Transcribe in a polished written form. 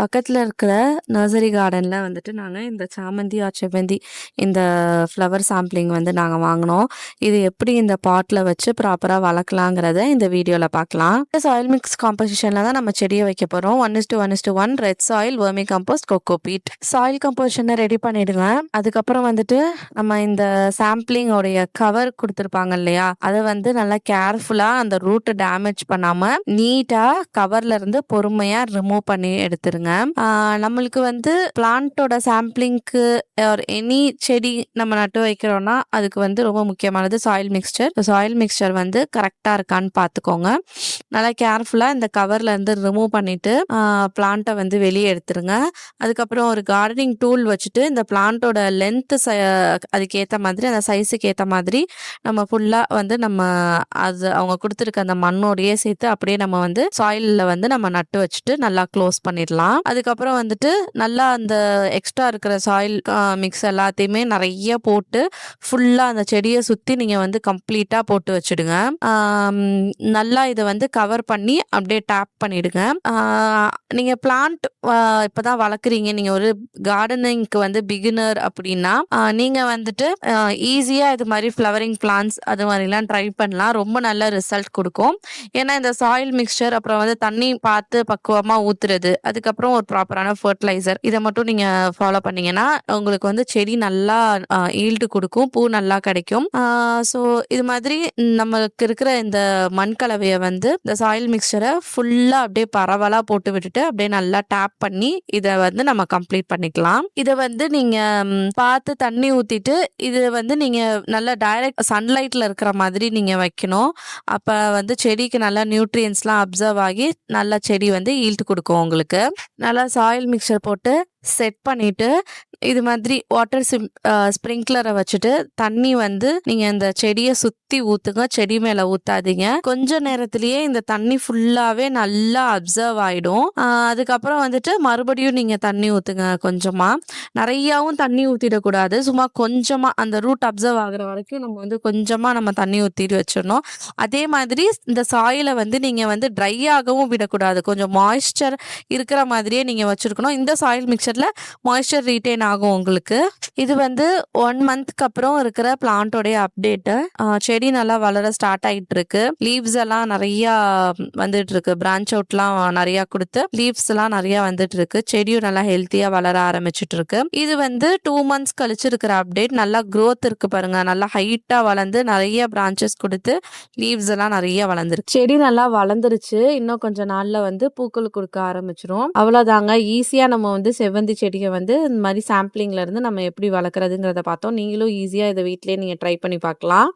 பக்கத்துல இருக்கிற நர்சரி கார்டன்ல வந்துட்டு நாங்க இந்த சாமந்தி ஆர் செவ்வந்தி இந்த ஃப்ளவர் சாம்பிளிங் வந்து நாங்க வாங்குனோம். இது எப்படி இந்த பாட்ல வச்சு ப்ராப்பரா வளர்க்கலாங்கிறத இந்த வீடியோல பார்க்கலாம். இந்த சாயில் மிக்ஸ் காம்போசிஷன்ல தான் நம்ம செடியை வைக்க போறோம். 1:1:1 red soil, vermicompost, coco peat. Soil கம்போசிஷனை ரெடி பண்ணிடுங்க. அதுக்கப்புறம் வந்துட்டு நம்ம இந்த சாம்பிளிங் உடைய கவர் கொடுத்துருப்பாங்க இல்லையா, அதை வந்து நல்லா கேர்ஃபுல்லா அந்த ரூட் டேமேஜ் பண்ணாம நீட்டா கவர்ல இருந்து பொறுமையா ரிமூவ் பண்ணி எடுத்துருங்க. நம்மளுக்கு வந்து பிளான்ட்டோட சாம்பிளிங்க்கு எனி செடி நம்ம நட்டு வைக்கிறோம்னா அதுக்கு வந்து ரொம்ப முக்கியமானது சாயில் மிக்ஸ்சர். சாயில் மிக்ஸ்சர் வந்து கரெக்டா இருக்கான்னு பார்த்துக்கோங்க. நல்லா கேர்ஃபுல்லா இந்த கவர்ல இருந்து ரிமூவ் பண்ணிட்டு பிளான்ட்டை வந்து வெளியே எடுத்துருங்க. அதுக்கப்புறம் ஒரு கார்டனிங் டூல் வச்சுட்டு இந்த பிளான்ட்டோட லென்த் அதுக்கு ஏற்ற மாதிரி அந்த சைஸுக்கு ஏற்ற மாதிரி நம்ம ஃபுல்லா வந்து நம்ம அது அவங்க கொடுத்துருக்க அந்த மண்ணோடையே சேர்த்து அப்படியே நம்ம வந்து சாயிலில் வந்து நம்ம நட்டு வச்சுட்டு நல்லா க்ளோஸ் பண்ணிடலாம். அதுக்கப்புறம் வந்துட்டு நல்லா அந்த எக்ஸ்ட்ரா இருக்கிற சாயில் மிக்ஸ் எல்லாத்தையுமே நிறைய போட்டு ஃபுல்லா அந்த செடியை சுற்றி நீங்கள் வந்து கம்ப்ளீட்டாக போட்டு வச்சுடுங்க. நல்லா இதை வந்து கவர் பண்ணி அப்படியே டேப் பண்ணிடுங்க. நீங்கள் பிளான்ட் இப்போதான் வளர்க்குறீங்க, நீங்கள் ஒரு கார்டனிங்க்கு வந்து பிகினர் அப்படின்னா நீங்கள் வந்துட்டு ஈஸியாக இது மாதிரி ஃப்ளவரிங் பிளான்ட்ஸ் அது மாதிரிலாம் ட்ரை பண்ணலாம். ரொம்ப நல்ல ரிசல்ட் கொடுக்கும். ஏன்னா இந்த சாயில் மிக்சர் அப்புறம் வந்து தண்ணி பார்த்து பக்குவமாக ஊற்றுறது, அதுக்கப்புறம் ஒரு ப்ராப்பரான ஃபர்டிலைசர், இதை மட்டும் நீங்கள் ஃபாலோ பண்ணீங்கன்னா உங்களுக்கு வந்து செடி நல்லா ஈல்டு கொடுக்கும், பூ நல்லா கிடைக்கும். ஸோ இது மாதிரி நமக்கு இருக்கிற இந்த மண் கலவையை வந்து இந்த சாயில் மிக்சரை ஃபுல்லாக அப்படியே பரவலாக போட்டு விட்டுட்டு அப்படியே நல்லா டேப் பண்ணி இதை வந்து நம்ம கம்ப்ளீட் பண்ணிக்கலாம். இதை வந்து நீங்கள் பார்த்து தண்ணி ஊற்றிட்டு இது வந்து நீங்கள் நல்லா டைரக்ட் சன்லைட்டில் இருக்கிற மாதிரி நீங்கள் வைக்கணும். அப்போ வந்து செடிக்கு நல்லா நியூட்ரியன்ஸ்லாம் அப்சர்வ் ஆகி நல்லா செடி வந்து ஈல்டு கொடுக்கும். உங்களுக்கு நல்லா சாயில் மிக்சர் போட்டு செட் பண்ணிட்டு இது மாதிரி வாட்டர் ஸ்ப்ரிங்க்லரை வச்சுட்டு தண்ணி வந்து நீங்கள் இந்த செடியை சுற்றி ஊற்றுங்க. செடி மேலே ஊற்றாதீங்க. கொஞ்ச நேரத்திலேயே இந்த தண்ணி ஃபுல்லாகவே நல்லா அப்சர்வ் ஆகிடும். அதுக்கப்புறம் வந்துட்டு மறுபடியும் நீங்கள் தண்ணி ஊற்றுங்க. கொஞ்சமாக, நிறையாவும் தண்ணி ஊற்றிடக்கூடாது. சும்மா கொஞ்சமாக அந்த ரூட் அப்சர்வ் ஆகிற வரைக்கும் நம்ம வந்து கொஞ்சமாக நம்ம தண்ணி ஊற்றிட்டு வச்சிடணும். அதே மாதிரி இந்த சாயிலை வந்து நீங்கள் வந்து ட்ரை ஆகவும் விடக்கூடாது. கொஞ்சம் மாய்ஸ்சர் இருக்கிற மாதிரியே நீங்கள் வச்சுருக்கணும். இந்த சாயில் மிக்சரில் மாய்ஸ்சர் ரீட்டைன் ஆகும் உங்களுக்கு. இது வந்து 1 மந்த்க்கு அப்புறம் இருக்கிற பிளான்ட்டோடைய அப்டேட்டு. செடி நல்லா வளர ஸ்டார்ட் ஆகிட்டு இருக்கு. லீவ்ஸ் எல்லாம் நிறையா வந்துட்டு இருக்கு. பிரான்ச் அவுட்லாம் நிறையா கொடுத்து லீவ்ஸ் எல்லாம் நிறையா வந்துட்டு இருக்கு. செடியும் நல்லா ஹெல்த்தியா வளர ஆரம்பிச்சுட்டு இருக்கு. இது வந்து 2 மந்த்ஸ் கழிச்சு இருக்கிற அப்டேட். நல்லா க்ரோத் இருக்கு பாருங்க. நல்லா ஹைட்டா வளர்ந்து நிறைய பிரான்ச்சஸ் கொடுத்து லீவ்ஸ் எல்லாம் நிறைய வளர்ந்துருக்கு. செடி நல்லா வளர்ந்துருச்சு. இன்னும் கொஞ்ச நாள்ல வந்து பூக்கள் கொடுக்க ஆரம்பிச்சிரும். அவ்வளவுதாங்க. ஈஸியா நம்ம வந்து செவ்வந்தி செடியை வந்து இந்த மாதிரி சாம்பிளிங்ல இருந்து நம்ம எப்படி வளர்க்குறதுங்கிறத பார்த்தோம். நீங்களும் ஈஸியா இதை வீட்டிலேயே நீங்க ட்ரை பண்ணி பார்க்கலாம்.